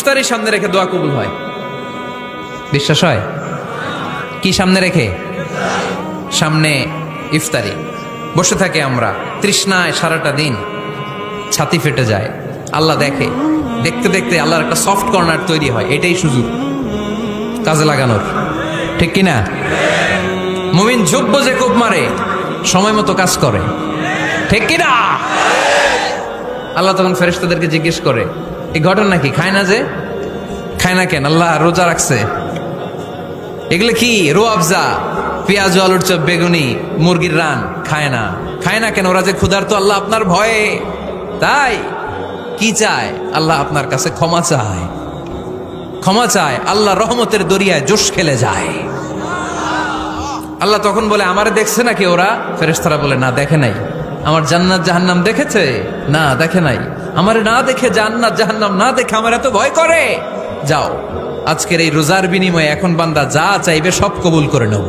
ইফতারের সামনে রেখে দোয়া কবুল হয়। বিশ্বাস হয়? কি সামনে রেখে? সামনে ইফতারি বসে থাকে আমরা, তৃষ্ণায় সারাটা দিন ছাতি ফেটে যায়। আল্লাহ দেখে, দেখতে দেখতে আল্লাহর একটা সফট কর্নার তৈরি হয়। এটাই সুযোগ কাজে লাগানোর, ঠিক কিনা? মুমিন যোগ্য যে কোপ মারে, সময় মতো কাজ করে, ঠিক কিনা? আল্লাহ তখন ফেরেশতাদেরকে জিজ্ঞেস করে, এই ঘটনা কি? খায় না যে? খায় না কেন? আল্লাহ রোজা রাখছে। এগুলো কি? রো আফজা, পেঁয়াজ, আলুর চপ, বেগুনি, মুরগির রান খায় না। খায় না কেন? ওরা যে ক্ষুধার্ত, আল্লাহ আপনার ভয়ে। তাই কি চায়? আল্লাহ আপনার কাছে ক্ষমা চায়, ক্ষমা চায়। আল্লাহ রহমতের দরিয়ায় জোশ খেলে যায়। আল্লাহ তখন বলে, আমারে দেখছে নাকি ওরা? ফেরেশতারা বলে, না দেখে নাই। আমার জান্নাত জাহান্নাম দেখেছে? না দেখে নাই। আমারে না দেখে, জান্নাত জাহান্নাম না দেখে আমার এত ভয় করে? যাও, আজকের এই রোজার বিনিময়ে এখন বান্দা যা চাইবে সব কবুল করে নেব।